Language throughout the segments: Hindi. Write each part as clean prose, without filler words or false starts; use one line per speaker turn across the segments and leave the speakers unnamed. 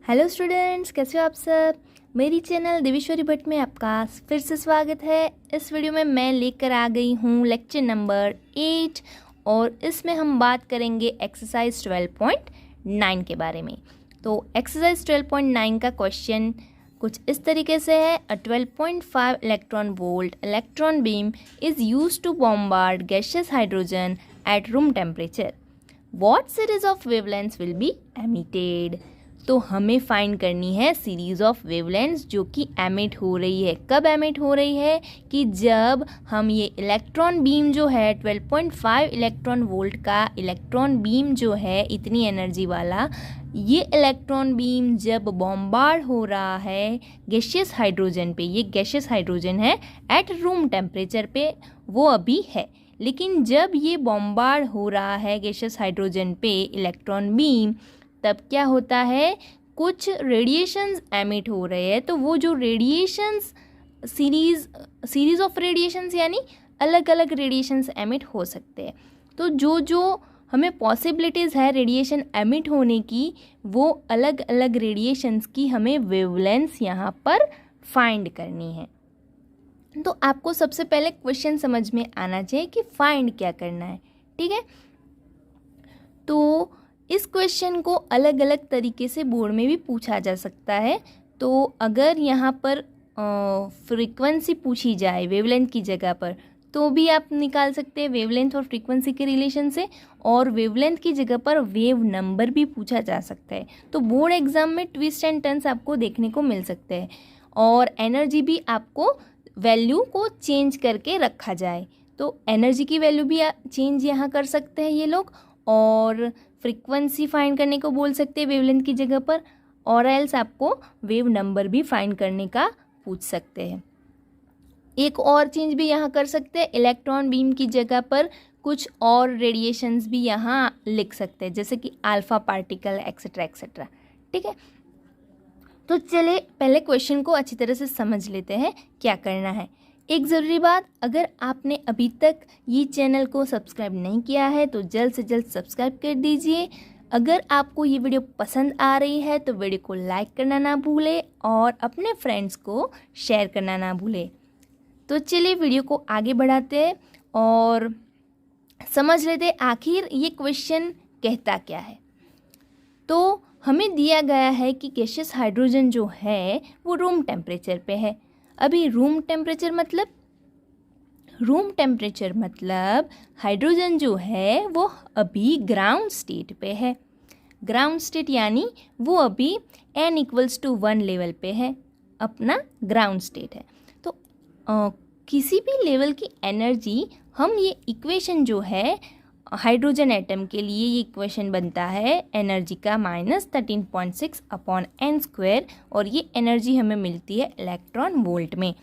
हेलो स्टूडेंट्स, कैसे हो आप सब। मेरी चैनल देवेश्वरी भट्ट में आपका फिर से स्वागत है। इस वीडियो में मैं लेकर आ गई हूँ लेक्चर नंबर 8 और इसमें हम बात करेंगे एक्सरसाइज 12.9 के बारे में। तो एक्सरसाइज 12.9 का क्वेश्चन कुछ इस तरीके से है। A 12.5 electron volt electron beam is used to bombard gaseous hydrogen at room temperature. What series of wavelengths will be emitted. तो हमें फाइंड करनी है सीरीज ऑफ वेवलेंथ्स जो कि एमिट हो रही है। कब एमिट हो रही है कि जब हम ये इलेक्ट्रॉन बीम जो है 12.5 इलेक्ट्रॉन वोल्ट का इलेक्ट्रॉन बीम जो है इतनी एनर्जी वाला, ये इलेक्ट्रॉन बीम जब बॉम्बार्ड हो रहा है गैसियस हाइड्रोजन पे, ये गैसियस हाइड्रोजन है एट रूम टेम्परेचर पे, वो अभी है, लेकिन जब ये बॉम्बार्ड हो रहा है गैसियस हाइड्रोजन पे इलेक्ट्रॉन बीम, तब क्या होता है, कुछ रेडिएशंस एमिट हो रहे हैं। तो वो जो रेडिएशंस सीरीज ऑफ रेडिएशंस यानी अलग अलग रेडिएशंस एमिट हो सकते हैं। तो जो जो हमें पॉसिबिलिटीज़ है रेडिएशन एमिट होने की, वो अलग अलग रेडिएशंस की हमें वेवलेंथ्स यहाँ पर फाइंड करनी है। तो आपको सबसे पहले क्वेश्चन समझ में आना चाहिए कि फाइंड क्या करना है, ठीक है। तो इस क्वेश्चन को अलग अलग तरीके से बोर्ड में भी पूछा जा सकता है। तो अगर यहाँ पर फ्रीक्वेंसी पूछी जाए वेवलेंथ की जगह पर, तो भी आप निकाल सकते हैं वेवलेंथ और फ्रीक्वेंसी के रिलेशन से, और वेवलेंथ की जगह पर वेव नंबर भी पूछा जा सकता है। तो बोर्ड एग्जाम में ट्विस्ट एंड टर्न्स आपको देखने को मिल सकते हैं, और एनर्जी भी आपको वैल्यू को चेंज करके रखा जाए। तो एनर्जी की वैल्यू भी चेंज यहाँ कर सकते हैं ये लोग, और फ्रीक्वेंसी फाइंड करने को बोल सकते हैं वेवलेंथ की जगह पर, और एल्स आपको वेव नंबर भी फाइंड करने का पूछ सकते हैं। एक और चेंज भी यहाँ कर सकते हैं, इलेक्ट्रॉन बीम की जगह पर कुछ और रेडिएशंस भी यहाँ लिख सकते हैं, जैसे कि अल्फा पार्टिकल एक्सेट्रा एक्सेट्रा, ठीक है। तो चलिए पहले क्वेश्चन को अच्छी तरह से समझ लेते हैं क्या करना है। एक ज़रूरी बात, अगर आपने अभी तक ये चैनल को सब्सक्राइब नहीं किया है तो जल्द से जल्द सब्सक्राइब कर दीजिए। अगर आपको ये वीडियो पसंद आ रही है तो वीडियो को लाइक करना ना भूलें और अपने फ्रेंड्स को शेयर करना ना भूलें। तो चलिए वीडियो को आगे बढ़ाते हैं और समझ लेते हैं आखिर ये क्वेश्चन कहता क्या है। तो हमें दिया गया है कि गैसियस हाइड्रोजन जो है वो रूम टेम्परेचर पे है। अभी रूम टेम्परेचर मतलब हाइड्रोजन जो है वो अभी ग्राउंड स्टेट पे है। ग्राउंड स्टेट यानी वो अभी n=1 लेवल पे है, अपना ग्राउंड स्टेट है। तो किसी भी लेवल की एनर्जी, हम ये इक्वेशन जो है हाइड्रोजन एटम के लिए, ये इक्वेशन बनता है एनर्जी का -13.6/n², और ये एनर्जी हमें मिलती है इलेक्ट्रॉन वोल्ट में।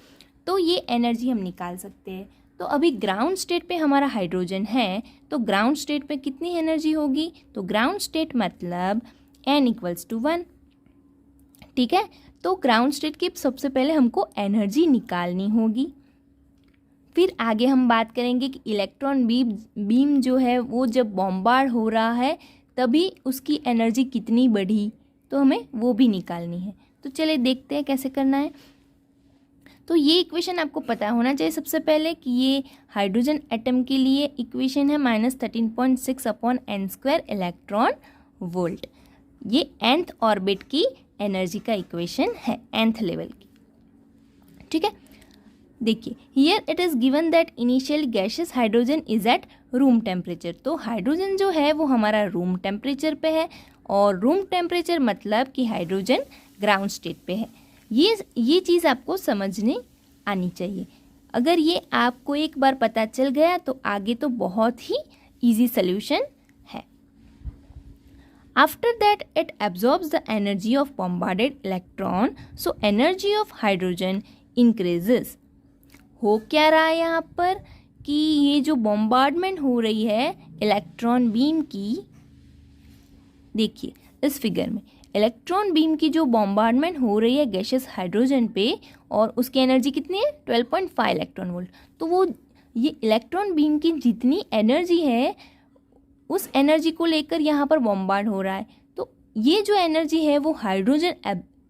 तो ये एनर्जी हम निकाल सकते हैं। तो अभी ग्राउंड स्टेट पे हमारा हाइड्रोजन है, तो ग्राउंड स्टेट पे कितनी एनर्जी होगी, तो ग्राउंड स्टेट मतलब n=1, ठीक है। तो ग्राउंड स्टेट की सबसे पहले हमको एनर्जी निकालनी होगी। फिर आगे हम बात करेंगे कि इलेक्ट्रॉन बीम जो है वो जब बॉम्बार्ड हो रहा है तभी उसकी एनर्जी कितनी बढ़ी, तो हमें वो भी निकालनी है। तो चलिए देखते हैं कैसे करना है। तो ये इक्वेशन आपको पता होना चाहिए सबसे पहले कि ये हाइड्रोजन एटम के लिए इक्वेशन है -13.6/n² इलेक्ट्रॉन वोल्ट। ये nth ऑर्बिट की एनर्जी का इक्वेशन है, nth लेवल की, ठीक है। देखिए, here it is given that initial gaseous hydrogen is eight room temperature. तो हाइड्रोजन जो है वो हमारा रूम टेम्परेचर पे है, और रूम टेम्परेचर मतलब कि हाइड्रोजन ग्राउंड स्टेट पे है। ये चीज़ आपको समझनी आनी चाहिए। अगर ये आपको एक बार पता चल गया तो आगे तो बहुत ही इजी सल्यूशन है। After that it absorbs the energy of bombarded electron, so energy of hydrogen increases. हो क्या रहा है यहाँ पर कि ये जो बॉम्बार्डमेंट हो रही है इलेक्ट्रॉन बीम की, देखिए इस फिगर में इलेक्ट्रॉन बीम की जो बॉम्बार्डमेंट हो रही है गैसियस हाइड्रोजन पे, और उसकी एनर्जी कितनी है 12.5 इलेक्ट्रॉन वोल्ट। तो वो ये इलेक्ट्रॉन बीम की जितनी एनर्जी है उस एनर्जी को लेकर यहाँ पर बॉम्बार्ड हो रहा है। तो ये जो एनर्जी है वो हाइड्रोजन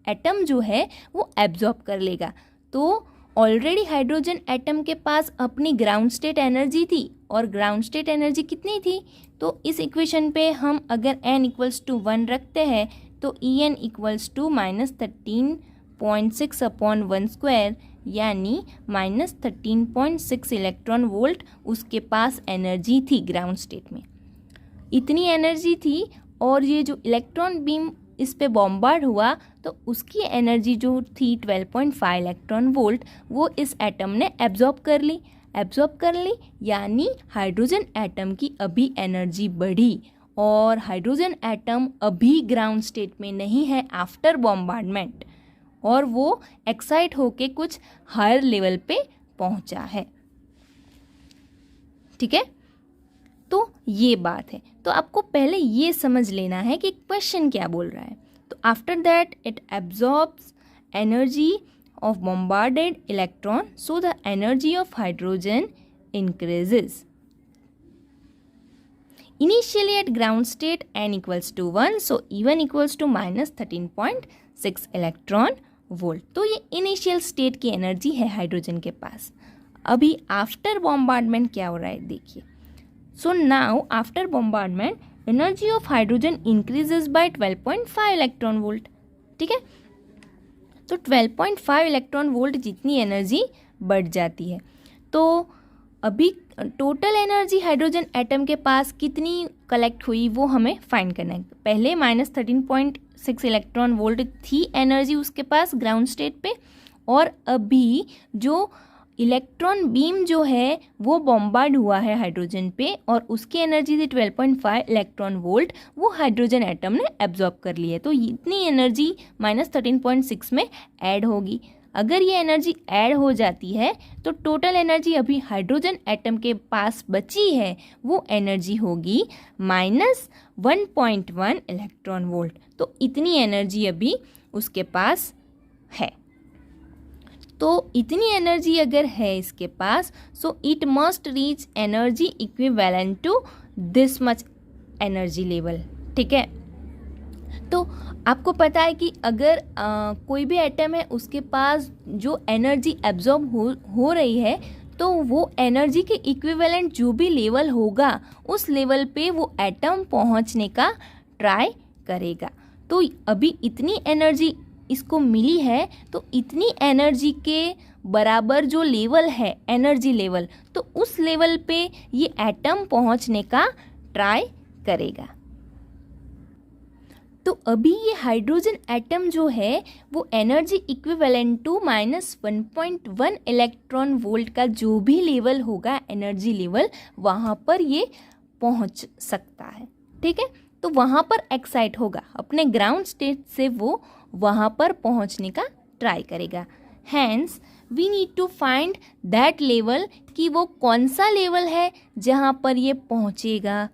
एटम जो है वो एब्जॉर्ब कर लेगा। तो ऑलरेडी हाइड्रोजन एटम के पास अपनी ग्राउंड स्टेट एनर्जी थी, और ग्राउंड स्टेट एनर्जी कितनी थी, तो इस इक्वेशन पे हम अगर n इक्वल्स टू 1 रखते हैं तो En equals to -13.6 upon 1 square, यानी -13.6 इलेक्ट्रॉन वोल्ट उसके पास एनर्जी थी ग्राउंड स्टेट में। इतनी एनर्जी थी, और ये जो इलेक्ट्रॉन बीम इस पे बॉम्बार्ड हुआ तो उसकी एनर्जी जो थी 12.5 इलेक्ट्रॉन वोल्ट वो इस एटम ने एब्जॉर्ब कर ली, यानी हाइड्रोजन एटम की अभी एनर्जी बढ़ी, और हाइड्रोजन एटम अभी ग्राउंड स्टेट में नहीं है आफ्टर बॉम्बार्डमेंट, और वो एक्साइट होके कुछ हायर लेवल पे पहुंचा है। ठीक है, तो ये बात है। तो आपको पहले ये समझ लेना है कि क्वेश्चन क्या बोल रहा है। तो after that it absorbs energy of bombarded electron, so the energy of hydrogen increases. Initially at ground state n equals to 1, so E1 equals to -13.6 electron volt. तो ये इनिशियल स्टेट की एनर्जी है हाइड्रोजन के पास। अभी आफ्टर बॉम्बार्डमेंट क्या हो रहा है देखिए। So now after bombardment energy of hydrogen increases by 12.5 electron volt. ठीक है, तो 12.5 इलेक्ट्रॉन वोल्ट जितनी एनर्जी बढ़ जाती है। तो अभी टोटल एनर्जी हाइड्रोजन एटम के पास कितनी कलेक्ट हुई वो हमें फाइंड करना है। पहले -13.6 इलेक्ट्रॉन वोल्ट थी एनर्जी उसके पास ग्राउंड स्टेट पे, और अभी जो इलेक्ट्रॉन बीम जो है वो बॉम्बार्ड हुआ है हाइड्रोजन पे, और उसकी एनर्जी थी 12.5 इलेक्ट्रॉन वोल्ट, वो हाइड्रोजन एटम ने एब्जॉर्ब कर ली है। तो इतनी एनर्जी -13.6 में ऐड होगी। अगर ये एनर्जी ऐड हो जाती है तो टोटल एनर्जी अभी हाइड्रोजन एटम के पास बची है वो एनर्जी होगी -1.1 इलेक्ट्रॉन वोल्ट। तो इतनी एनर्जी अभी उसके पास है। तो इतनी एनर्जी अगर है इसके पास, so it must reach energy equivalent to this much energy level. ठीक है, तो आपको पता है कि अगर कोई भी एटम है उसके पास जो एनर्जी एब्जॉर्ब हो रही है, तो वो एनर्जी के इक्विवेलेंट जो भी लेवल होगा उस लेवल पे वो एटम पहुंचने का ट्राई करेगा। तो अभी इतनी एनर्जी इसको मिली है, तो इतनी एनर्जी के बराबर जो लेवल है एनर्जी लेवल, तो उस लेवल पे ये एटम पहुंचने का ट्राई करेगा। तो अभी ये हाइड्रोजन एटम जो है वो energy equivalent to -1.1 electron volt का जो भी लेवल होगा एनर्जी लेवल, वहाँ पर ये पहुँच सकता है। ठीक है, तो वहाँ पर एक्साइट होगा, अपने ग्राउंड स्टेट से वो वहाँ पर पहुँचने का ट्राई करेगा। Hence we need to find that level, कि वो कौन सा लेवल है जहाँ पर ये पहुँचेगा।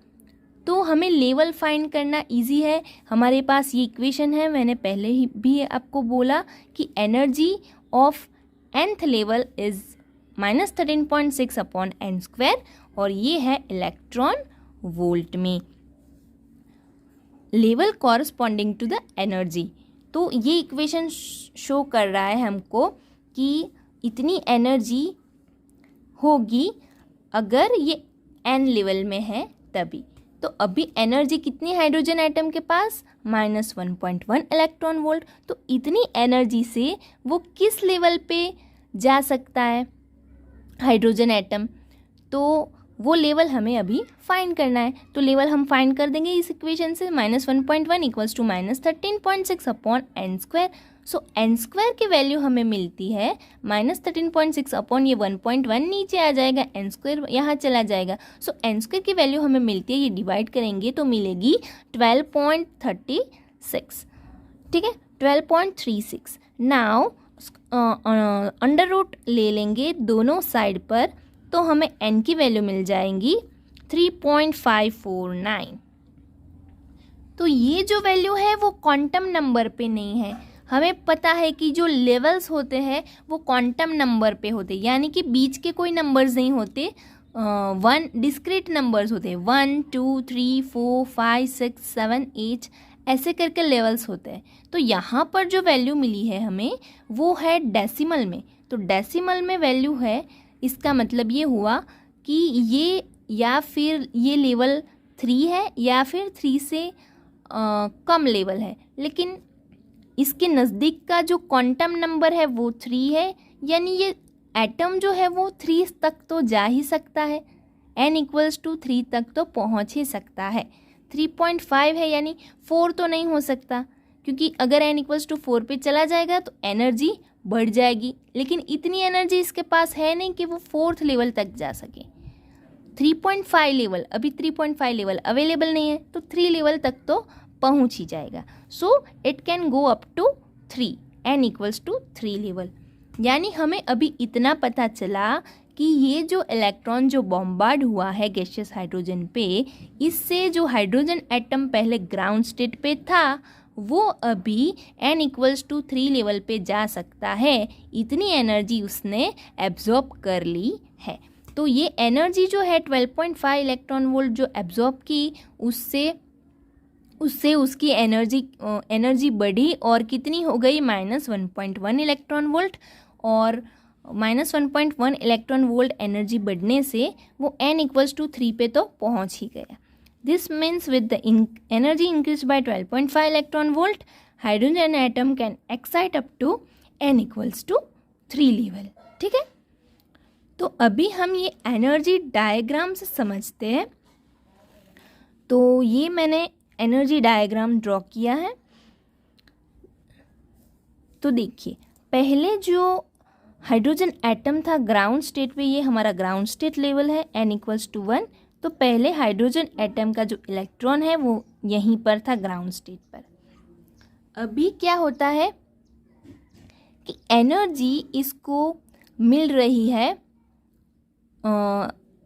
तो हमें लेवल फाइंड करना इजी है। हमारे पास ये इक्वेशन है, मैंने पहले ही भी आपको बोला कि energy of nth level is -13.6 upon n square, और ये है इलेक्ट्रॉन वोल्ट में level corresponding to the energy. तो ये इक्वेशन शो कर रहा है हमको कि इतनी एनर्जी होगी अगर ये n लेवल में है तभी। तो अभी एनर्जी कितनी हाइड्रोजन एटम के पास, -1.1 इलेक्ट्रॉन वोल्ट। तो इतनी एनर्जी से वो किस लेवल पे जा सकता है हाइड्रोजन एटम, तो वो लेवल हमें अभी फाइंड करना है। तो लेवल हम फाइंड कर देंगे इस इक्वेशन से, -1.1 equals to -13.6 upon n square. So n square की वैल्यू हमें मिलती है -13.6 अपॉन ये 1.1 नीचे आ जाएगा, n स्क्वायर यहाँ चला जाएगा। सो n स्क्वायर की वैल्यू हमें मिलती है, ये डिवाइड करेंगे तो मिलेगी 12.36। ठीक है, 12.36। नाउ अंडर रूट ले लेंगे दोनों साइड पर, तो हमें n की वैल्यू मिल जाएंगी 3.549। तो ये जो वैल्यू है वो क्वांटम नंबर पे नहीं है। हमें पता है कि जो लेवल्स होते हैं वो क्वांटम नंबर पे होते हैं, यानी कि बीच के कोई नंबर्स नहीं होते, वन डिस्क्रीट नंबर्स होते हैं, 1 2 3 4 5 6 7 8 ऐसे करके लेवल्स होते हैं। तो यहाँ पर जो वैल्यू मिली है हमें वो है डेसिमल में। तो डेसिमल में वैल्यू है, इसका मतलब ये हुआ कि ये या फिर ये लेवल 3 है या फिर 3 से कम लेवल है, लेकिन इसके नज़दीक का जो क्वांटम नंबर है वो 3 है, यानी ये एटम जो है वो 3 तक तो जा ही सकता है, n=3 तक तो पहुंच ही सकता है। 3.5 है यानी 4 तो नहीं हो सकता, क्योंकि अगर n=4 पे चला जाएगा तो एनर्जी बढ़ जाएगी, लेकिन इतनी एनर्जी इसके पास है नहीं कि वो 4th लेवल तक जा सके। 3.5 लेवल, अभी 3.5 लेवल अवेलेबल नहीं है, तो 3 लेवल तक तो पहुंच ही जाएगा। So it can go up to 3, n=3 level. यानी हमें अभी इतना पता चला कि ये जो इलेक्ट्रॉन जो बॉम्बार्ड हुआ है गैसियस हाइड्रोजन पे, इससे जो हाइड्रोजन एटम पहले ग्राउंड स्टेट पे था वो अभी n=3 लेवल पे जा सकता है। इतनी एनर्जी उसने एब्जॉर्ब कर ली है। तो ये एनर्जी जो है 12.5 इलेक्ट्रॉन वोल्ट जो एब्जॉर्ब की, उससे उसकी एनर्जी बढ़ी और कितनी हो गई -1.1 इलेक्ट्रॉन वोल्ट। और -1.1 इलेक्ट्रॉन वोल्ट एनर्जी बढ़ने से वो n=3 पे तो पहुंच ही गया। This means with the energy increase by 12.5 electron volt, hydrogen atom can excite up to n=3 level. ठीक है, तो अभी हम ये एनर्जी डायग्राम से समझते हैं। तो ये मैंने एनर्जी डायग्राम ड्रॉ किया है। तो देखिए, पहले जो हाइड्रोजन एटम था ग्राउंड स्टेट पे, ये हमारा ग्राउंड स्टेट लेवल है n=1। तो पहले हाइड्रोजन एटम का जो इलेक्ट्रॉन है वो यहीं पर था ग्राउंड स्टेट पर। अभी क्या होता है कि एनर्जी इसको मिल रही है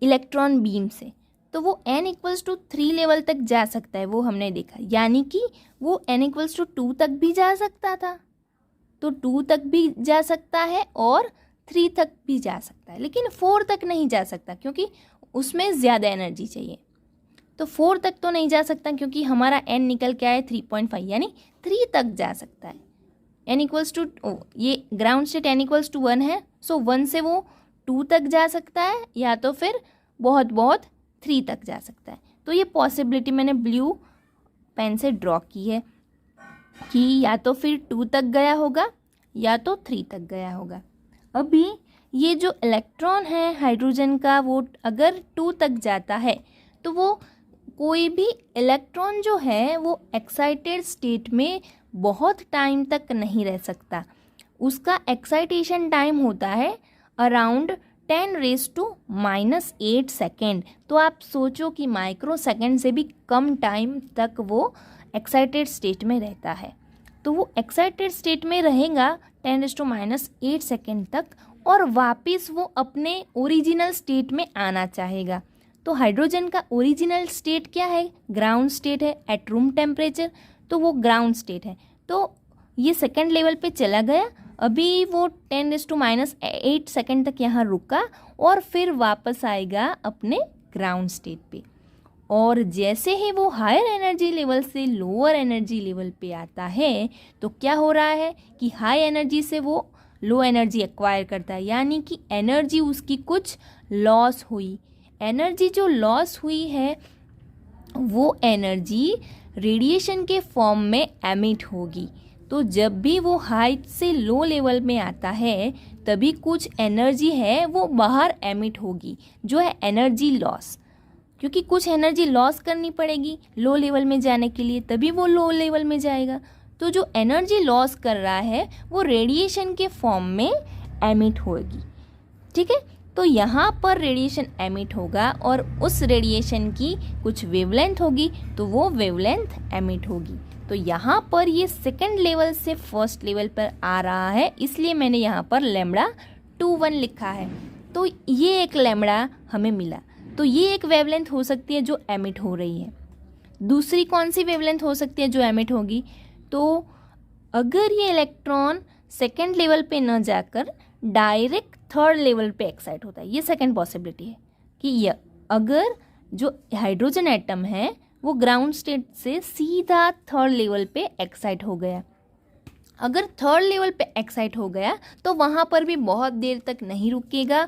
इलेक्ट्रॉन बीम से, तो वो n=3 लेवल तक जा सकता है, वो हमने देखा। यानी कि वो n=2 तक भी जा सकता था, तो 2 तक भी जा सकता है और 3 तक भी जा सकता है, लेकिन 4 तक नहीं जा सकता क्योंकि उसमें ज़्यादा एनर्जी चाहिए। तो 4 तक तो नहीं जा सकता क्योंकि हमारा n निकल के आया 3.5, यानी 3 तक जा सकता है। ये ग्राउंड स्टेट n=1 है, सो 1 से वो 2 तक जा सकता है या तो फिर बहुत 3 तक जा सकता है। तो ये पॉसिबिलिटी मैंने ब्लू पेन से ड्रॉ की है कि या तो फिर 2 तक गया होगा या तो 3 तक गया होगा। अभी ये जो इलेक्ट्रॉन है हाइड्रोजन का, वो अगर 2 तक जाता है तो वो कोई भी इलेक्ट्रॉन जो है वो एक्साइटेड स्टेट में बहुत टाइम तक नहीं रह सकता। उसका एक्साइटेशन टाइम होता है अराउंड 10⁻⁻8 सेकेंड। तो आप सोचो कि माइक्रो सेकेंड से भी कम टाइम तक वो एक्साइटेड स्टेट में रहता है। तो वो एक्साइटेड स्टेट में रहेगा 10⁻⁸ सेकेंड तक और वापस वो अपने ओरिजिनल स्टेट में आना चाहेगा। तो हाइड्रोजन का ओरिजिनल स्टेट क्या है? ग्राउंड स्टेट है एट रूम टेम्परेचर, तो वो ग्राउंड स्टेट है। तो ये सेकेंड लेवल पे चला गया, अभी वो 10⁻⁸ सेकेंड तक यहाँ रुका और फिर वापस आएगा अपने ग्राउंड स्टेट पे। और जैसे ही वो हायर एनर्जी लेवल से लोअर एनर्जी लेवल पे आता है तो क्या हो रहा है कि हाई एनर्जी से वो लो एनर्जी एक्वायर करता है, यानी कि एनर्जी उसकी कुछ लॉस हुई। एनर्जी जो लॉस हुई है वो एनर्जी रेडिएशन के फॉर्म में एमिट होगी। तो जब भी वो हाई से लो लेवल में आता है तभी कुछ एनर्जी है वो बाहर एमिट होगी, जो है एनर्जी लॉस, क्योंकि कुछ एनर्जी लॉस करनी पड़ेगी लो लेवल में जाने के लिए, तभी वो लो लेवल में जाएगा। तो जो एनर्जी लॉस कर रहा है वो रेडिएशन के फॉर्म में एमिट होगी। ठीक है, तो यहाँ पर रेडिएशन एमिट होगा और उस रेडिएशन की कुछ वेवलेंथ होगी, तो वो वेवलेंथ एमिट होगी। तो यहाँ पर ये सेकंड लेवल से फर्स्ट लेवल पर आ रहा है, इसलिए मैंने यहाँ पर λ21 लिखा है। तो ये एक लैम्बडा हमें मिला। तो ये एक वेवलेंथ हो सकती है जो एमिट हो रही है। दूसरी कौन सी वेवलेंथ हो सकती है जो एमिट होगी? तो अगर ये इलेक्ट्रॉन सेकंड लेवल पे न जाकर डायरेक्ट थर्ड लेवल पे एक्साइट होता है, ये सेकंड पॉसिबिलिटी है कि अगर जो हाइड्रोजन एटम है वो ग्राउंड स्टेट से सीधा थर्ड लेवल पे एक्साइट हो गया। अगर थर्ड लेवल पे एक्साइट हो गया तो वहाँ पर भी बहुत देर तक नहीं रुकेगा,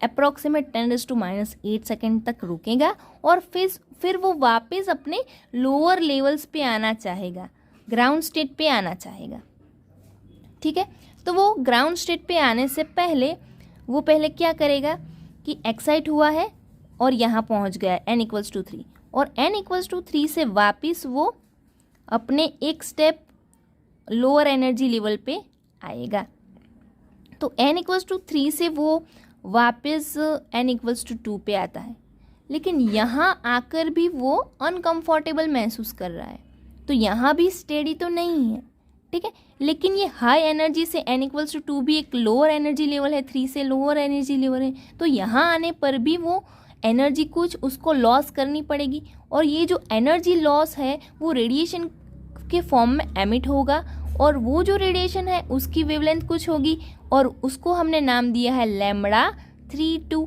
अप्रॉक्सीमेट 10⁻⁸ सेकेंड तक रुकेगा और फिर वो वापस अपने लोअर लेवल्स पे आना चाहेगा, ग्राउंड स्टेट पे आना चाहेगा। ठीक है, तो वो ग्राउंड स्टेट पे आने से पहले वो पहले क्या करेगा कि एक्साइट हुआ है और यहाँ पहुँच गया n=3 और n=3 से वापस वो अपने एक स्टेप लोअर एनर्जी लेवल पे आएगा। तो n=3 से वो वापस n=2 पे आता है, लेकिन यहाँ आकर भी वो अनकंफर्टेबल महसूस कर रहा है, तो यहाँ भी स्टेडी तो नहीं है। ठीक है, लेकिन ये हाई एनर्जी से n=2 भी एक लोअर एनर्जी लेवल है, 3 से लोअर एनर्जी लेवल है, तो यहाँ आने पर भी वो एनर्जी कुछ उसको लॉस करनी पड़ेगी और ये जो एनर्जी लॉस है वो रेडिएशन के फॉर्म में एमिट होगा और वो जो रेडिएशन है उसकी वेवलेंथ कुछ होगी और उसको हमने नाम दिया है λ32।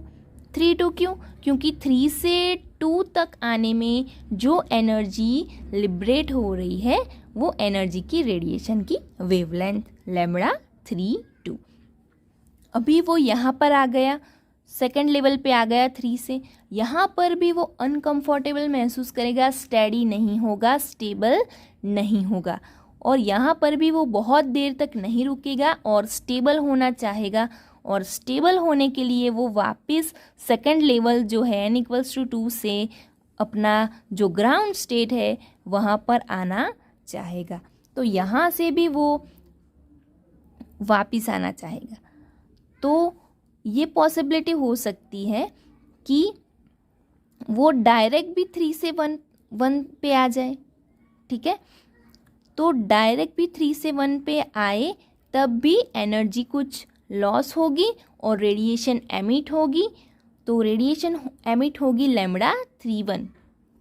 32 क्यों? क्योंकि 3 से 2 तक आने में जो एनर्जी लिबरेट हो रही है वो एनर्जी की रेडिएशन की वेवलेंथ λ32। अभी वो यहाँ पर आ गया, सेकेंड लेवल पे आ गया 3 से, यहाँ पर भी वो अनकंफर्टेबल महसूस करेगा, स्टेडी नहीं होगा, स्टेबल नहीं होगा और यहाँ पर भी वो बहुत देर तक नहीं रुकेगा और स्टेबल होना चाहेगा और स्टेबल होने के लिए वो वापस सेकेंड लेवल जो है n=2 से अपना जो ग्राउंड स्टेट है वहाँ पर आना चाहेगा। तो यहाँ से भी वो वापस आना चाहेगा। तो ये पॉसिबिलिटी हो सकती है कि वो डायरेक्ट भी 3 से 1 पे आ जाए। ठीक है, तो डायरेक्ट भी 3 से 1 पे आए तब भी एनर्जी कुछ लॉस होगी और रेडिएशन एमिट होगी। तो रेडिएशन एमिट होगी λ31।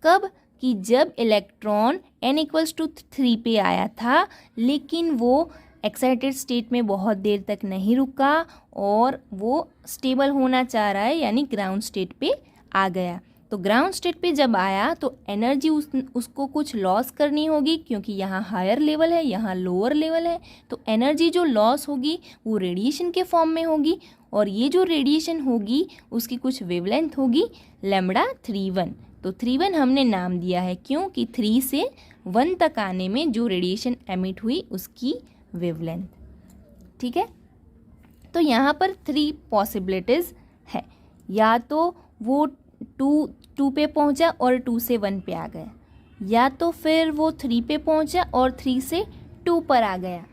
कब? कि जब इलेक्ट्रॉन n=3 पे आया था लेकिन वो एक्साइटेड स्टेट में बहुत देर तक नहीं रुका और वो स्टेबल होना चाह रहा है, यानी ग्राउंड स्टेट पे आ गया। तो ग्राउंड स्टेट पे जब आया तो एनर्जी उसको कुछ लॉस करनी होगी क्योंकि यहाँ हायर लेवल है, यहाँ लोअर लेवल है। तो एनर्जी जो लॉस होगी वो रेडिएशन के फॉर्म में होगी और ये जो रेडिएशन होगी उसकी कुछ वेवलेंथ होगी λ31। तो 31 हमने नाम दिया है क्योंकि 3 से 1 तक आने में जो रेडिएशन एमिट हुई उसकी वेवलेंथ। ठीक है, तो यहाँ पर 3 पॉसिबिलिटीज़ है, या तो वो 2 पे पहुँचा और 2 से 1 पे आ गया, या तो फिर वो 3 पे पहुँचा और 3 से 2 पर आ गया।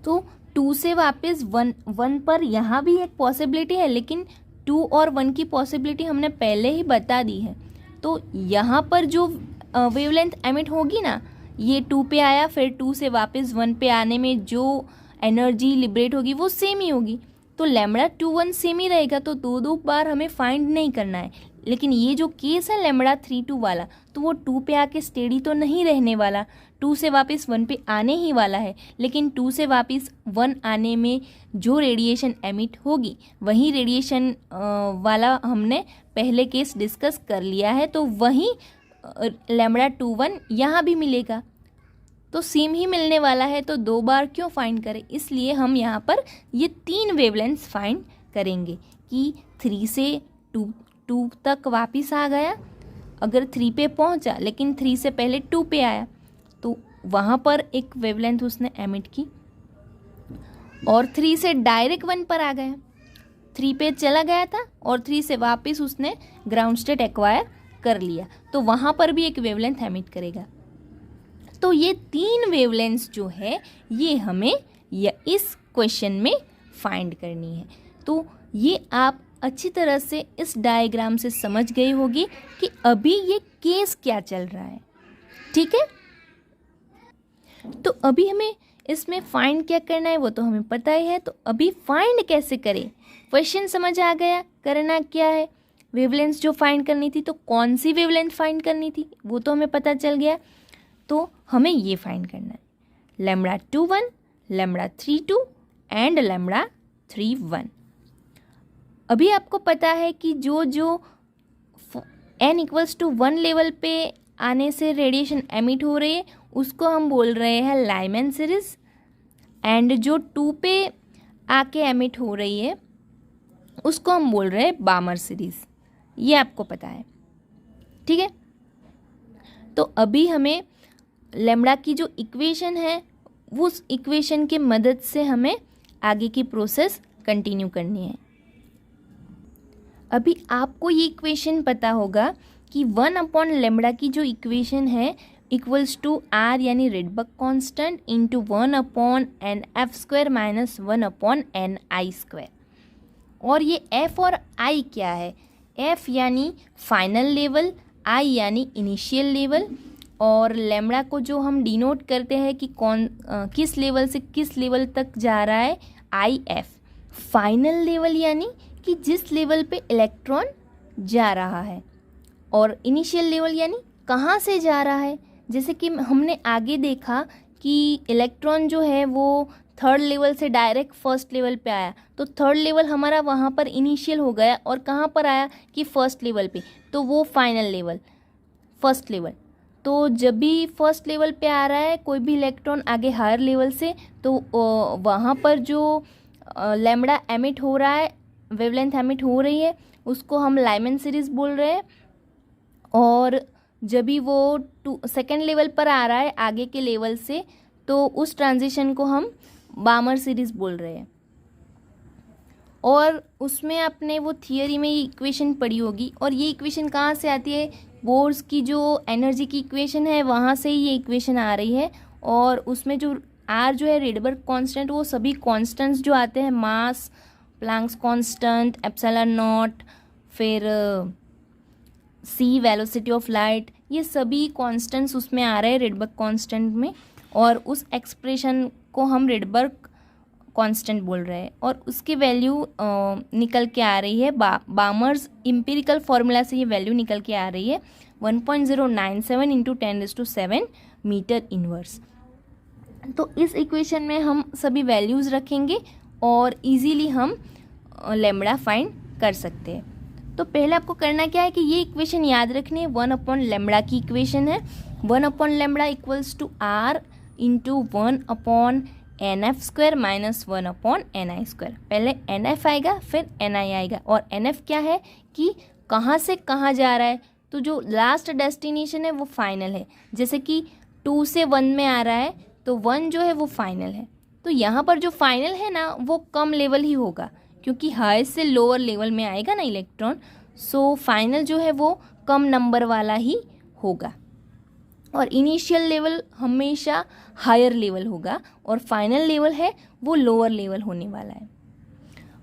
तो 2 से वापस 1 पर यहाँ भी एक पॉसिबिलिटी है, लेकिन 2 और 1 की पॉसिबिलिटी हमने पहले ही बता दी है। तो यहाँ पर जो वेवलेंथ एमिट होगी ना, ये 2 पे आया फिर 2 से वापस 1 पे आने में जो एनर्जी लिबरेट होगी वो सेम ही होगी। तो λ21 सेम ही रहेगा, तो 2 बार हमें फाइंड नहीं करना है। लेकिन ये जो केस है λ32 वाला, तो वो 2 पे आके स्टेडी तो नहीं रहने वाला, 2 से वापस 1 पे आने ही वाला है। लेकिन 2 से वापस 1 आने में जो रेडिएशन एमिट होगी वही रेडिएशन वाला हमने पहले केस डिस्कस कर लिया है, तो वही λ21 यहाँ भी मिलेगा। तो सेम ही मिलने वाला है, तो 2 बार क्यों फाइंड करें। इसलिए हम यहाँ पर ये 3 वेवलेंथ्स फाइंड करेंगे कि 3 से 2 तक वापस आ गया, अगर 3 पे पहुँचा लेकिन 3 से पहले 2 पे आया तो वहाँ पर एक वेवलेंथ उसने एमिट की, और 3 से डायरेक्ट 1 पर आ गया, 3 पे चला गया था और 3 से वापस उसने ग्राउंड स्टेट एक्वायर कर लिया, तो वहाँ पर भी एक वेवलेंथ एमिट करेगा। तो ये 3 वेवलेंथ्स जो है ये हमें इस क्वेश्चन में फाइंड करनी है। तो ये आप अच्छी तरह से इस डायग्राम से समझ गई होगी कि अभी ये केस क्या चल रहा है। ठीक है, तो अभी हमें इसमें फाइंड क्या करना है वो तो हमें पता ही है। तो अभी फाइंड कैसे करें, क्वेश्चन समझ आ गया, करना क्या है। वेवलेंथ जो फाइंड करनी थी, तो कौन सी वेवलेंथ फाइंड करनी थी वो तो हमें पता चल गया। तो हमें ये फाइंड करना है λ21, λ32 एंड λ31। अभी आपको पता है कि जो n इक्वल्स टू 1 लेवल पे आने से रेडिएशन एमिट हो रही है उसको हम बोल रहे हैं लाइमैन सीरीज, एंड जो 2 पे आके एमिट हो रही है उसको हम बोल रहे हैं बामर सीरीज। ये आपको पता है, ठीक है। तो अभी हमें लैम्ब्डा की जो इक्वेशन है उस इक्वेशन के मदद से हमें आगे की प्रोसेस कंटिन्यू करनी है। अभी आपको ये इक्वेशन पता होगा कि 1/λ की जो इक्वेशन है इक्वल्स टू आर यानी Rydberg constant into 1/nf² minus 1/ni²। और ये f और i क्या है? f यानी फाइनल लेवल, i यानी इनिशियल लेवल, और लैम्ब्डा को जो हम डिनोट करते हैं कि किस लेवल से किस लेवल तक जा रहा है, IF। फाइनल लेवल यानी कि जिस लेवल पे इलेक्ट्रॉन जा रहा है, और इनिशियल लेवल यानी कहाँ से जा रहा है। जैसे कि हमने आगे देखा कि इलेक्ट्रॉन जो है वो थर्ड लेवल से डायरेक्ट फर्स्ट लेवल पे आया, तो थर्ड लेवल हमारा वहाँ पर इनिशियल हो गया और कहाँ पर आया कि फर्स्ट लेवल पे, तो वो फाइनल लेवल, फर्स्ट लेवल। तो जब भी फर्स्ट लेवल पे आ रहा है कोई भी इलेक्ट्रॉन आगे हायर लेवल से, तो वहाँ पर जो लैम्ब्डा एमिट हो रहा है, वेवलेंथ एमिट हो रही है, उसको हम लाइमैन सीरीज बोल रहे हैं। और जब भी वो सेकेंड लेवल पर आ रहा है आगे के लेवल से, तो उस ट्रांजिशन को हम बामर सीरीज बोल रहे हैं। और उसमें आपने वो थियरी में ये इक्वेशन पढ़ी होगी, और ये इक्वेशन कहाँ से आती है? बोर्स की जो एनर्जी की इक्वेशन है वहाँ से ही ये इक्वेशन आ रही है। और उसमें जो आर जो है रेडबर्ग कांस्टेंट, वो सभी कांस्टेंट्स जो आते हैं, मास, प्लैंक्स कांस्टेंट, एप्सिलॉन नॉट, फिर सी वेलोसिटी ऑफ लाइट, ये सभी कांस्टेंट्स उसमें आ रहे हैं रेडबर्ग कांस्टेंट में, और उस एक्सप्रेशन को हम रेडबर्ग कांस्टेंट बोल रहे हैं। और उसकी वैल्यू निकल के आ रही है, बामर्स इम्पिरिकल फार्मूला से ये वैल्यू निकल के आ रही है 1.097 इंटू 10⁷ मीटर इनवर्स। तो इस इक्वेशन में हम सभी वैल्यूज़ रखेंगे और इजीली हम लैम्ब्डा फाइंड कर सकते हैं। तो पहले आपको करना क्या है कि ये इक्वेशन याद रखनी है, 1/λ की इक्वेशन है। 1/λ equals to R into 1/nf² minus 1/ni²। पहले nf आएगा फिर ni आएगा, और nf क्या है कि कहाँ से कहाँ जा रहा है। तो जो लास्ट डेस्टिनेशन है वो फाइनल है, जैसे कि 2 से 1 में आ रहा है तो 1 जो है वो फाइनल है। तो यहाँ पर जो फाइनल है ना वो कम लेवल ही होगा, क्योंकि हाई से लोअर लेवल में आएगा ना इलेक्ट्रॉन, सो फाइनल जो है वो कम नंबर वाला ही होगा। और इनिशियल लेवल हमेशा हायर लेवल होगा, और फाइनल लेवल है वो लोअर लेवल होने वाला है।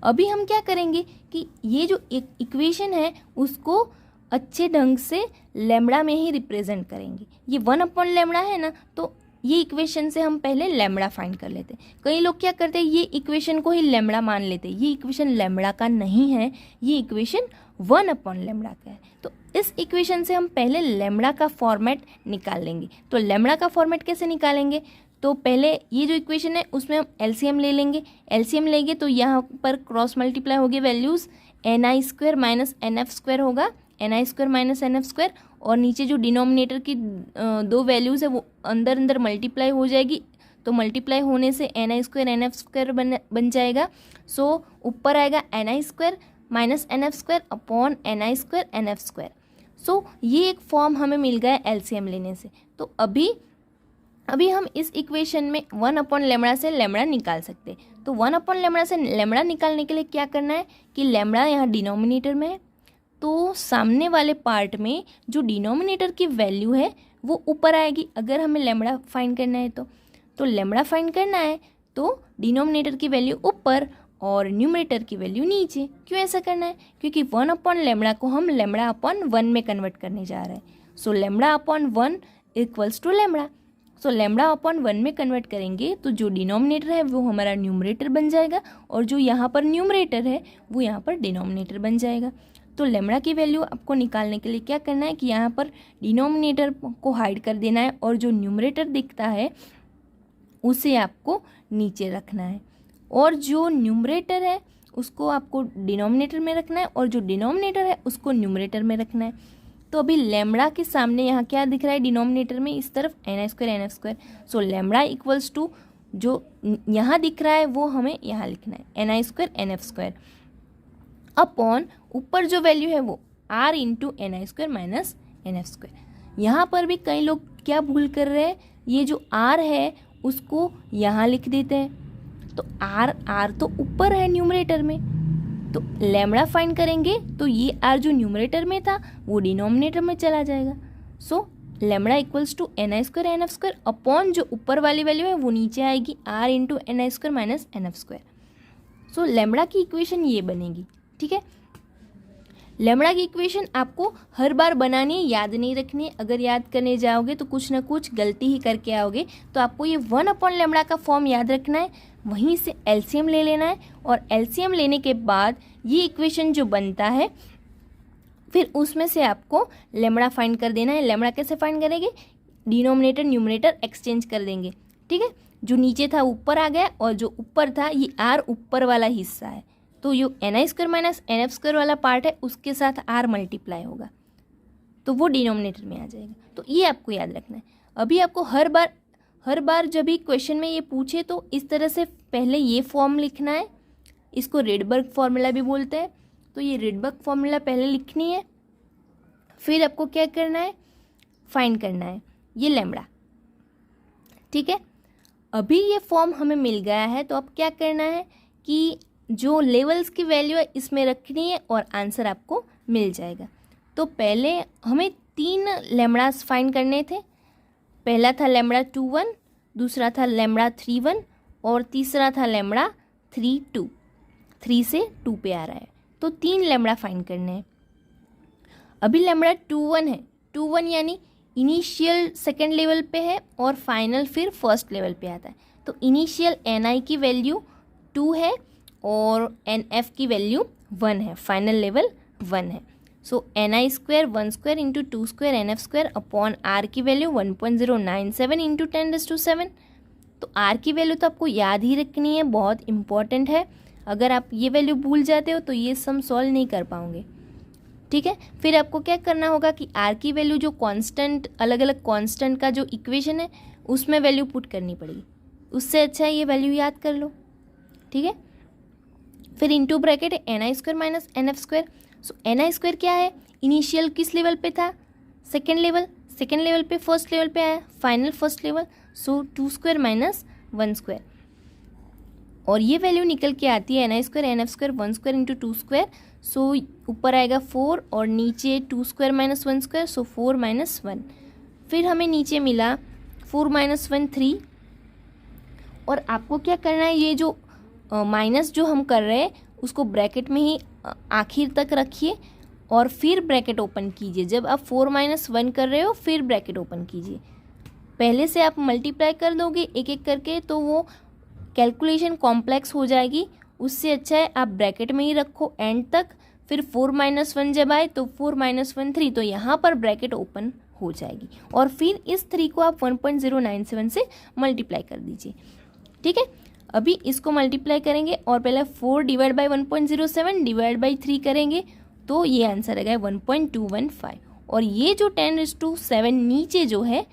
अभी हम क्या करेंगे कि ये जो इक्वेशन है उसको अच्छे ढंग से लैम्ब्डा में ही रिप्रेजेंट करेंगे। ये 1/λ है ना, तो ये इक्वेशन से हम पहले लैम्ब्डा फाइंड कर लेते हैं। कई लोग क्या करते हैं, ये इक्वेशन को ही लैम्ब्डा मान लेते हैं। ये इक्वेशन लैम्ब्डा का नहीं है, ये इक्वेशन 1/λ का है। तो इस इक्वेशन से हम पहले लैम्ब्डा का फॉर्मेट निकाल लेंगे। तो लैम्ब्डा का फॉर्मेट कैसे निकालेंगे? तो पहले ये जो इक्वेशन है उसमें हम एलसीएम ले लेंगे। एलसीएम लेंगे तो यहाँ पर क्रॉस मल्टीप्लाई होगी वैल्यूज़, ni² माइनस nf² होगा, ni² माइनस nf², और नीचे जो डिनोमिनेटर की 2 वैल्यूज़ है वो अंदर अंदर मल्टीप्लाई हो जाएगी। तो मल्टीप्लाई होने से ni² nf² बन जाएगा। सो ऊपर आएगा ni² minus nf² upon ni² nf²। सो ये एक फॉर्म हमें मिल गया एलसीएम लेने से। तो अभी हम इस इक्वेशन में 1/λ से लैम्ब्डा निकाल सकते हैं। तो 1/λ से लैम्ब्डा निकालने के लिए क्या करना है कि लैम्ब्डा यहाँ डिनोमिनेटर में है, तो सामने वाले पार्ट में जो डिनोमिनेटर की वैल्यू है वो ऊपर आएगी। अगर हमें लैम्ब्डा फाइंड करना है तो लैम्ब्डा फाइंड करना है तो डिनोमिनेटर की वैल्यू ऊपर और न्यूमरेटर की वैल्यू नीचे। क्यों ऐसा करना है? क्योंकि 1/λ को हम λ/1 में कन्वर्ट करने जा रहे हैं। सो λ/1 इक्वल्स टू लैम्ब्डा। सो λ/1 में कन्वर्ट करेंगे तो जो डिनोमिनेटर है वो हमारा न्यूमरेटर बन जाएगा, और जो यहाँ पर न्यूमरेटर है वो यहाँ पर डिनोमिनेटर बन जाएगा। तो लैम्ब्डा की वैल्यू आपको निकालने के लिए क्या करना है कि यहाँ पर डिनोमिनेटर को हाइड कर देना है, और जो न्यूमरेटर दिखता है उसे आपको नीचे रखना है, और जो न्यूमरेटर है उसको आपको डिनोमिनेटर में रखना है, और जो डिनोमिनेटर है उसको न्यूमरेटर में रखना है। तो अभी लैम्बडा के सामने यहाँ क्या दिख रहा है डिनोमिनेटर में, इस तरफ ni² nf²। So lambda equals to जो यहाँ दिख रहा है वो हमें यहाँ लिखना है ni² nf² अपॉन ऊपर जो वैल्यू है वो r इंटू ni² nf²। यहाँ पर भी कई लोग क्या भूल कर रहे हैं, ये जो r है उसको यहाँ लिख देते हैं। तो r तो ऊपर है न्यूमरेटर में, तो लैम्बडा फाइंड करेंगे तो ये r जो न्यूमरेटर में था वो डिनोमिनेटर में चला जाएगा। So lambda equals to ni² nf² upon जो ऊपर वाली वैल्यू है वो नीचे आएगी r into ni² nf²। So lambda की इक्वेशन ये बनेगी। ठीक है, लैम्बडा की इक्वेशन आपको हर बार बनानी है, याद नहीं रखनी है। अगर याद करने जाओगे तो कुछ ना कुछ गलती ही करके आओगे। तो आपको ये 1/लैम्बडा का फॉर्म याद रखना है, वहीं से एलसीएम ले लेना है और एलसीएम लेने के बाद ये इक्वेशन जो बनता है फिर उसमें से आपको लैम्बडा फाइंड कर देना है। लैम्बडा कैसे फाइंड करेंगे, डिनोमिनेटर न्यूमरेटर एक्सचेंज कर देंगे। ठीक है, जो नीचे था ऊपर आ गया और जो ऊपर था ये r ऊपर वाला हिस्सा है, तो जो ni² nf² वाला पार्ट है उसके साथ r मल्टीप्लाई होगा तो वो डिनोमिनेटर में आ जाएगा। तो ये आपको याद रखना है। अभी आपको हर बार जब भी क्वेश्चन में ये पूछे तो इस तरह से पहले ये फॉर्म लिखना है, इसको रिडबर्ग फॉर्मूला भी बोलते हैं। तो ये रिडबर्ग फॉर्मूला पहले लिखनी है, फिर आपको क्या करना है, फाइंड करना है ये लैम्बडा। ठीक है, अभी ये फॉर्म हमें मिल गया है तो अब क्या करना है कि जो लेवल्स की वैल्यू है इसमें रखनी है और आंसर आपको मिल जाएगा। तो पहले हमें 3 लैम्बडास फाइंड करने थे। पहला था लैम्बडा 2 1, दूसरा था लैम्बडा 3 1 और तीसरा था लैम्बडा 3 2। 3 से 2 पे आ रहा है, तो 3 लैम्बडा फाइंड करने हैं। अभी लैम्बडा 2 1 है, 2 1 यानी इनिशियल सेकेंड लेवल पे है और फाइनल फिर फर्स्ट लेवल पे आता है। तो इनिशियल ni की वैल्यू 2 है और nf की वैल्यू 1 है, फाइनल लेवल 1 है। सो ni² 1² into 2² nf² upon r की वैल्यू 1.097 इंटू 10⁻⁷। तो r की वैल्यू तो आपको याद ही रखनी है, बहुत इंपॉर्टेंट है। अगर आप ये वैल्यू भूल जाते हो तो ये सम सॉल्व नहीं कर पाओगे। ठीक है, फिर आपको क्या करना होगा कि r की वैल्यू जो कांस्टेंट, अलग अलग कांस्टेंट का जो इक्वेशन है उसमें वैल्यू पुट करनी पड़ेगी। उससे अच्छा है ये वैल्यू याद कर लो। ठीक है, फिर इंटू ब्रैकेट है ni² nf²। सो ni² क्या है, इनिशियल किस लेवल पे था, सेकेंड लेवल पे फर्स्ट लेवल पे आया, फाइनल फर्स्ट लेवल। सो 2² - 1², और ये वैल्यू निकल के आती है ni² nf² 1² इंटू 2²। सो ऊपर आएगा 4 और नीचे 2² - 1², सो 4 - 1। फिर हमें नीचे मिला 4 - 1 3। और आपको क्या करना है, ये जो माइनस जो हम कर रहे हैं उसको ब्रैकेट में ही आखिर तक रखिए और फिर ब्रैकेट ओपन कीजिए। जब आप 4 - 1 कर रहे हो फिर ब्रैकेट ओपन कीजिए। पहले से आप मल्टीप्लाई कर दोगे एक एक करके तो वो कैलकुलेशन कॉम्प्लेक्स हो जाएगी। उससे अच्छा है आप ब्रैकेट में ही रखो एंड तक, फिर 4 - 1 जब आए तो 4 - 1 3, तो यहाँ पर ब्रैकेट ओपन हो जाएगी और फिर इस 3 को आप 1.097 से मल्टीप्लाई कर दीजिए। ठीक है, अभी इसको मल्टीप्लाई करेंगे और पहले 4 डिवाइड बाई 1.07 डिवाइड बाई 3 करेंगे तो ये आंसर आ गया 1.215। और ये जो 10⁻7 नीचे जो है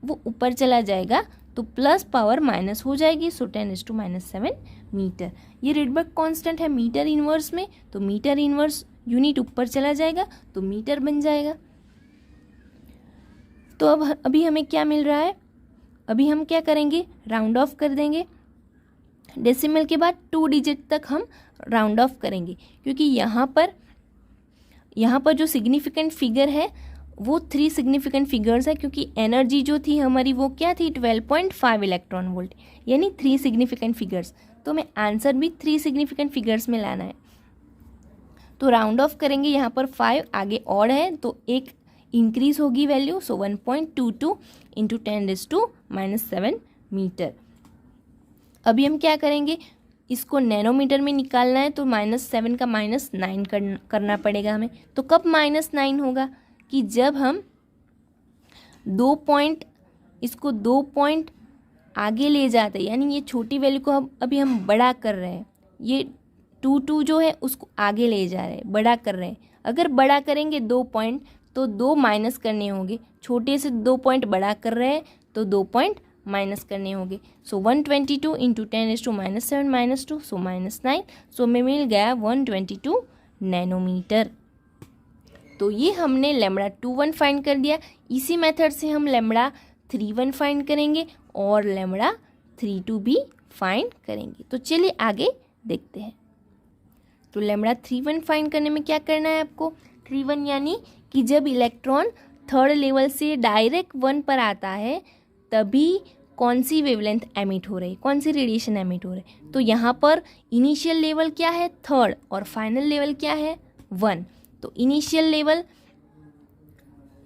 वो ऊपर चला जाएगा तो प्लस पावर माइनस हो जाएगी। So 10⁻7 metre. ये रिडबर्ग कांस्टेंट है मीटर इनवर्स में, तो मीटर इनवर्स यूनिट ऊपर चला जाएगा तो मीटर बन जाएगा। तो अब अभी हमें क्या मिल रहा है, अभी हम क्या करेंगे, राउंड ऑफ कर देंगे। डेसिमल के बाद 2 डिजिट तक हम राउंड ऑफ करेंगे, क्योंकि यहाँ पर जो सिग्निफिकेंट फिगर है वो 3 सिग्निफिकेंट फिगर्स है, क्योंकि एनर्जी जो थी हमारी वो क्या थी 12.5 इलेक्ट्रॉन वोल्ट, यानी 3 सिग्निफिकेंट फिगर्स। तो हमें आंसर भी 3 सिग्निफिकेंट फिगर्स में लाना है। तो राउंड ऑफ करेंगे, यहाँ पर 5 आगे ऑड है तो एक इंक्रीज होगी वैल्यू। सो 1.22 इंटू 10⁻⁷ मीटर। अभी हम क्या करेंगे, इसको नैनोमीटर में निकालना है तो -7 का -9 करना पड़ेगा हमें। तो कब -9 होगा कि जब हम 2 पॉइंट आगे ले जाते हैं, यानी ये छोटी वैल्यू को अभी हम बड़ा कर रहे हैं, ये 2 जो है उसको आगे ले जा रहे हैं, बड़ा कर रहे हैं। अगर बड़ा करेंगे 2 पॉइंट तो 2 माइनस करने होंगे, छोटे से 2 पॉइंट बड़ा कर रहे हैं तो 2 पॉइंट माइनस करने होंगे। सो 122 इंटू 10⁻⁻7 -2 सो -9। सो हमें मिल गया 122 नैनोमीटर। तो ये हमने λ21 फाइंड कर दिया। इसी मेथड से हम λ31 फाइंड करेंगे और λ32 भी फाइंड करेंगे। तो चलिए आगे देखते हैं। तो λ31 फाइंड करने में क्या करना है आपको, 31 यानी कि जब इलेक्ट्रॉन थर्ड लेवल से डायरेक्ट 1 पर आता है तभी कौन सी वेवलेंथ एमिट हो रही है, कौन सी रेडिएशन एमिट हो रही है। तो यहाँ पर इनिशियल लेवल क्या है, थर्ड, और फाइनल लेवल क्या है, 1। तो इनिशियल लेवल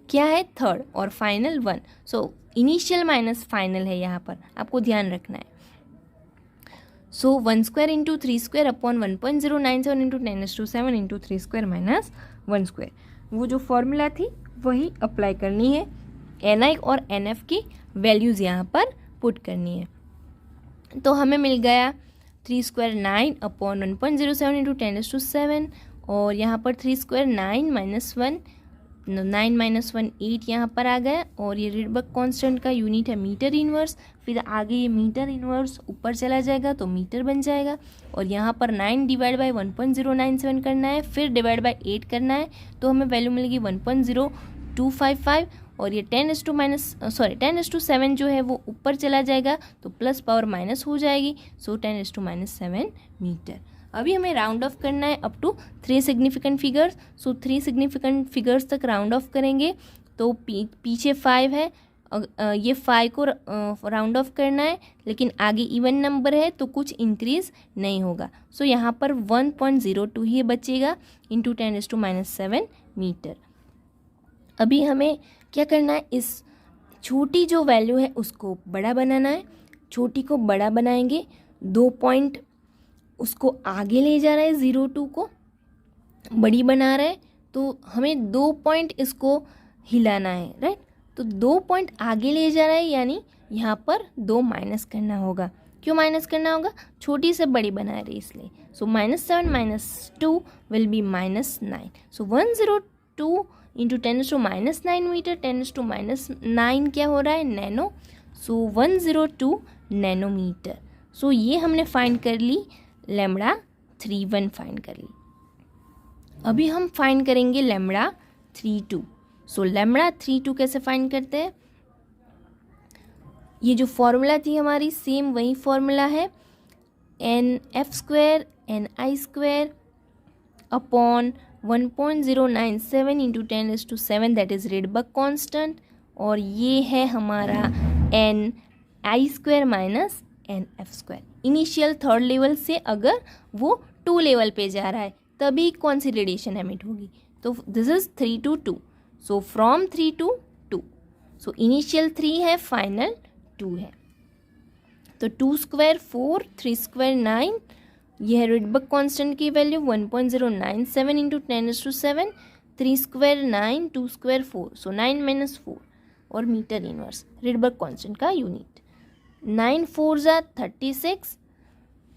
क्या है, थर्ड, और final 1। So initial minus final है, यहाँ पर आपको ध्यान रखना है। सो 1² इंटू 3² अपॉन 1.097 इंटू 10⁻⁷ इंटू 3² - 1²। वो जो फॉर्मूला थी वही अप्लाई करनी है। Ni और Nf की वैल्यूज़ यहाँ पर पुट करनी है। तो हमें मिल गया 3² 9 अपॉन 1.07 इंटू 10⁻⁷, और यहाँ पर 3² 9 - 1 9 - 1 8 यहाँ पर आ गया। और ये रिडबर्ग कांस्टेंट का यूनिट है मीटर इनवर्स। फिर आगे ये मीटर इनवर्स ऊपर चला जाएगा तो मीटर बन जाएगा। और यहाँ पर 9 डिवाइड बाई 1.097 करना है, फिर डिवाइड बाई 8 करना है, तो हमें वैल्यू मिलेगी 1.0255। और ये 10⁻7 जो है वो ऊपर चला जाएगा तो प्लस पावर माइनस हो जाएगी। So 10⁻7 metre. अभी हमें राउंड ऑफ करना है up to 3 significant figures. So 3 significant figures तक राउंड ऑफ करेंगे। तो पीछे 5 है, ये 5 को राउंड ऑफ करना है, लेकिन आगे इवन नंबर है तो कुछ इंक्रीज नहीं होगा। सो यहाँ पर 1.02 ही बचेगा इंटू 10⁻7 मीटर। अभी हमें क्या करना है, इस छोटी जो वैल्यू है उसको बड़ा बनाना है। छोटी को बड़ा बनाएंगे, 2 पॉइंट उसको आगे ले जा रहा है, 0.2 को बड़ी बना रहा है, तो हमें 2 पॉइंट इसको हिलाना है, राइट। तो 2 पॉइंट आगे ले जा रहा है, यानी यहाँ पर 2 माइनस करना होगा। क्यों माइनस करना होगा, छोटी से बड़ी बना रही इसलिए। So -7 - 2 will be -9। So 102 into 10⁻⁹ metre, 10⁻⁹ क्या हो रहा है, नैनो। सो 102 नैनोमीटर। सो ये हमने फाइंड कर ली, λ31 फाइंड कर ली। अभी हम फाइंड करेंगे λ32। सो λ32 कैसे फाइंड करते हैं, ये जो फॉर्मूला थी हमारी सेम वही फॉर्मूला है, Nf² Ni² upon 1.097 into 10⁻⁷, that is Rydberg constant. और ये है हमारा Ni² minus Nf²। Initial third level से अगर वो 2 लेवल पे जा रहा है तभी कौन सी रेडिएशन एमिट होगी, तो this is 3 to 2। So from 3 to 2। So initial 3 है, फाइनल 2 है। तो 2² 4, 3² 9, ये है रिडबर्ग कांस्टेंट की वैल्यू 1.097 इंटू 10⁻⁷, 3² 9, 2² 4, सो 9 - 4, और मीटर इनवर्स रिडबर्ग कांस्टेंट का यूनिट। 9 4 36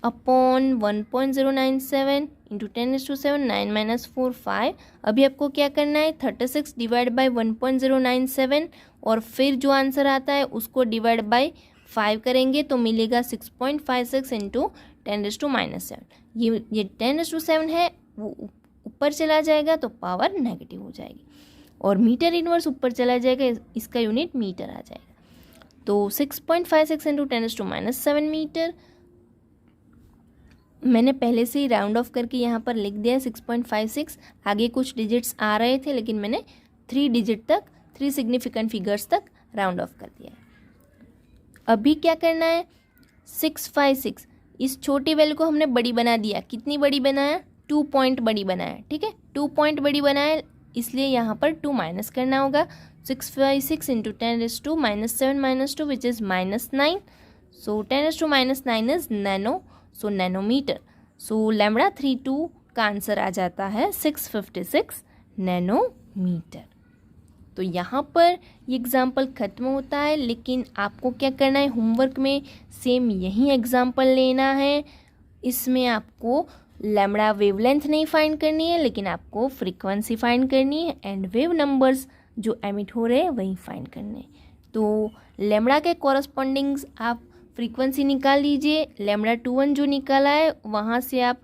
upon 1.097 into 10⁻⁷, 9 - 4 5। अभी आपको क्या करना है, 36 डिवाइड बाई 1.097 और फिर जो आंसर आता है उसको डिवाइड बाई 5 करेंगे तो मिलेगा 6.56 इंटू 10⁻⁷। ये 10⁻7 है, वो ऊपर चला जाएगा तो पावर नेगेटिव हो जाएगी, और मीटर इनवर्स ऊपर चला जाएगा, इसका यूनिट मीटर आ जाएगा। तो 6.56 इंटू 10⁻⁷ मीटर। मैंने पहले से ही राउंड ऑफ करके यहाँ पर लिख दिया 6.56। आगे कुछ डिजिट्स आ रहे थे लेकिन मैंने 3 डिजिट तक, 3 सिग्निफिकेंट फिगर्स तक राउंड ऑफ कर दिया है। अभी क्या करना है, 656, इस छोटी वैल्यू को हमने बड़ी बना दिया। कितनी बड़ी बनाया, 2 पॉइंट बड़ी बनाया, ठीक है, 2 पॉइंट बड़ी बनाया, इसलिए यहाँ पर 2 माइनस करना होगा। 656 into 10⁻⁻7 - 2 which is -9। So 10⁻⁻9 is nano, so nanometer. So λ32 का आंसर आ जाता है 656 नैनोमीटर। तो यहाँ पर ये एग्जाम्पल ख़त्म होता है, लेकिन आपको क्या करना है, होमवर्क में सेम यही एग्जाम्पल लेना है। इसमें आपको लैम्बडा वेवलेंथ नहीं फाइंड करनी है, लेकिन आपको फ्रीक्वेंसी फाइंड करनी है एंड वेव नंबर्स जो एमिट हो रहे हैं वही फाइंड करने हैं। तो लैम्बडा के कॉरस्पॉन्डिंग्स आप फ्रीक्वेंसी निकाल लीजिए। लैम्बडा 21 जो निकाला है वहाँ से आप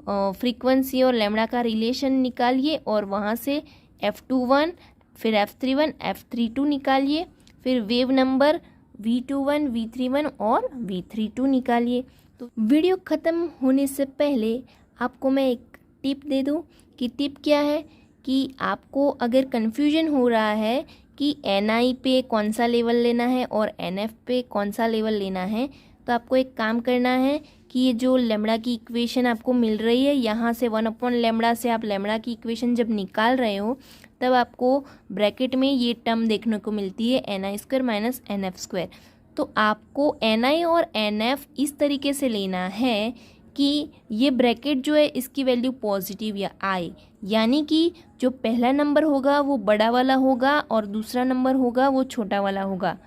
फ्रीक्वेंसी और लैम्बडा का रिलेशन निकालिए और वहाँ से F21 फिर F31 F32 निकालिए, फिर वेव नंबर V21 V31 और V32 निकालिए। तो वीडियो ख़त्म होने से पहले आपको मैं एक टिप दे दूँ कि टिप क्या है कि आपको अगर कन्फ्यूजन हो रहा है कि NI पे कौन सा लेवल लेना है और NF पे कौन सा लेवल लेना है, तो आपको एक काम करना है कि ये जो लैम्बडा की इक्वेशन आपको मिल रही है, यहाँ से 1/लैम्बडा से आप लैम्बडा की इक्वेशन जब निकाल रहे हो तब आपको ब्रैकेट में ये टर्म देखने को मिलती है NI² माइनस NF²। तो आपको NI और NF इस तरीके से लेना है कि ये ब्रैकेट जो है इसकी वैल्यू पॉजिटिव या आए, यानी कि जो पहला नंबर होगा वो बड़ा वाला होगा और दूसरा नंबर होगा वो छोटा वाला होगा।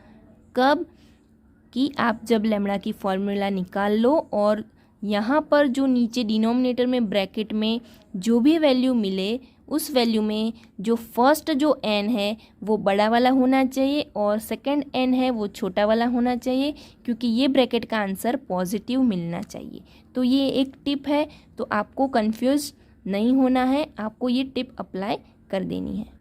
कब? कि आप जब लैम्बडा की फॉर्मूला निकाल लो और यहाँ पर जो नीचे डिनोमिनेटर में ब्रैकेट में जो भी वैल्यू मिले उस वैल्यू में जो फर्स्ट जो n है वो बड़ा वाला होना चाहिए और सेकंड n है वो छोटा वाला होना चाहिए, क्योंकि ये ब्रैकेट का आंसर पॉजिटिव मिलना चाहिए। तो ये एक टिप है, तो आपको कंफ्यूज नहीं होना है, आपको ये टिप अप्लाई कर देनी है।